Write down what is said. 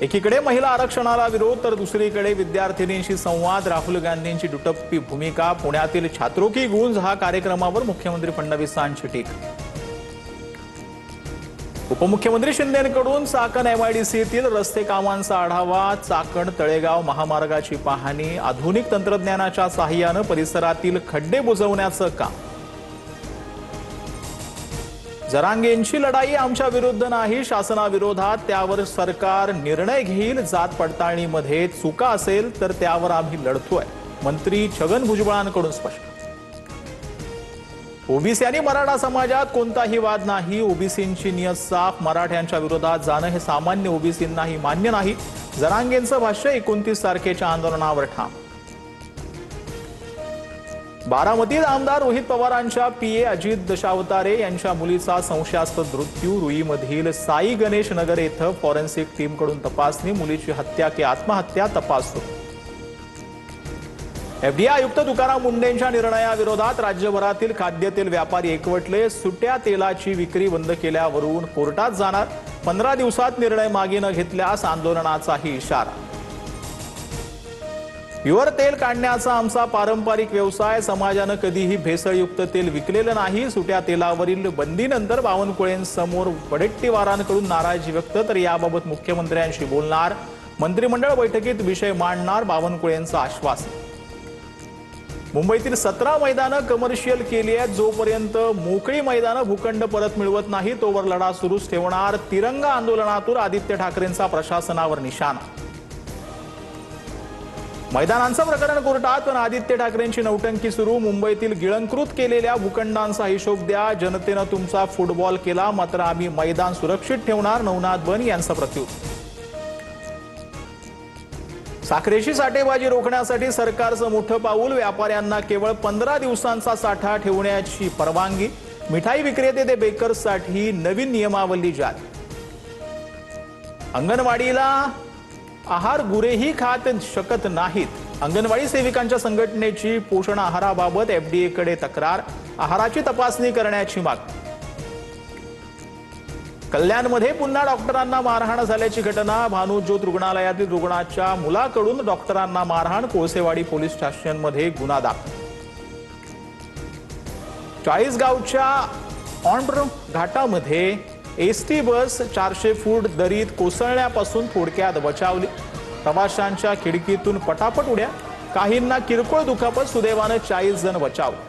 एकीकडे महिला आरक्षणाला विरोध तर दुसरीकडे विद्यार्थिनींशी संवाद, राहुल गांधींची दुटप्पी भूमिका, पुण्यातील छात्रों की गूंज हा कार्यक्रमावर मुख्यमंत्री फडणवीसांची टीका। उपमुख्यमंत्री शिंदेंकडून चाकण एमआयडीसीतील रस्ते कामांचा आढावा, चाकण तळेगाव महामार्गाची पाहणी, आधुनिक तंत्रज्ञानाच्या सहाय्याने परिसरातील खड्डे बुजवण्याचं काम। जरांगेंची लढाई आमच्या विरुद्ध नाही, शासनाविरोधात, त्यावर सरकार निर्णय घेईल। जात पडताळणीमध्ये चुका असेल तर त्यावर आम्ही लढतोय, मंत्री छगन भुजबळांकडून स्पष्ट। ओबीसी आणि मराठा समाजात कोणताही वाद नाही, ओबीसींची नियत साफ, मराठ्यांच्या विरोधात जाणं हे सामान्य ओबीसींनाही मान्य नाही। जरांगेंचं भाष्य 29 तारखेच्या आंदोलनावर ठाम। बारामतीत आमदार रोहित पवारांच्या पीए अजित दशावतारे यांच्या मुलीचा संशयास्पद मृत्यू, रुईमधील साई गणेश नगर येथे फॉरेन्सिक टीमकडून तपासणी, मुलीची हत्या की आत्महत्या तपास सुरू। एफडीए आयुक्त तुकाराम मुंढेंच्या निर्णयाविरोधात राज्यभरातील खाद्यतेल व्यापारी एकवटले, सुट्या तेलाची विक्री बंद केल्यावरून कोर्टात जाणार, 15 दिवसात निर्णय मागे न घेतल्यास आंदोलनाचाही इशारा। प्युअर तेल काढण्याचा आमचा पारंपरिक व्यवसाय, समाजानं कधीही भेसळयुक्त तेल विकलेलं नाही। सुट्या तेलावरील बंदीनंतर बावनकुळेंसमोर वडेट्टीवारांकडून नाराजी व्यक्त, तर याबाबत मुख्यमंत्र्यांशी बोलणार, मंत्रिमंडळ बैठकीत विषय मांडणार, बावनकुळेंचं आश्वासन। मुंबईतील 17 मैदानं कमर्शियल केली आहेत, जोपर्यंत मोकळी मैदानं भूखंड परत मिळवत नाही तोवर लढा सुरूच ठेवणार। तिरंगा आंदोलनातून आदित्य ठाकरेंचा प्रशासनावर निशाणा। मैदानांचं प्रकरण कोर्टात, पण आदित्य ठाकरेंची नौटंकी सुरू। मुंबईतील गिळंकृत केलेल्या भूखंडांचा हिशोब द्या, जनतेनं तुमचा फुटबॉल केला, मात्र आम्ही मैदान सुरक्षित ठेवणार, नवनाथ बन यांचं प्रत्युत्तर। साखरेची साठेबाजी रोखण्यासाठी सरकारचं मोठं पाऊल, व्यापाऱ्यांना केवळ 15 दिवसांचा साठा ठेवण्याची परवानगी, मिठाई विक्रेते ते बेकर्ससाठी नवीन नियमावली जारी। अंगणवाडीला आहार गुरेही खात शकत नाहीत, अंगणवाडी सेविकांच्या संघटनेची पोषण आहाराबाबत एफडीएकडे तक्रार, आहाराची तपासणी करण्याची मागणी। कल्याणमध्ये पुन्हा डॉक्टरांना मारहाण झाल्याची घटना, भानुज्योत रुग्णालयातील रुग्णाच्या मुलाकडून डॉक्टरांना मारहाण, कोळसेवाडी पोलीस स्टेशनमध्ये गुन्हा दाखल। चाळीसगावच्या ऑन्ड्र घाटामध्ये एसटी बस 400 फूट दरीत कोसळण्यापासून थोडक्यात बचावली, प्रवाशांच्या खिडकीतून पटापट उड्या, काहींना किरकोळ दुखापत, सुदैवानं 40 जण बचावले।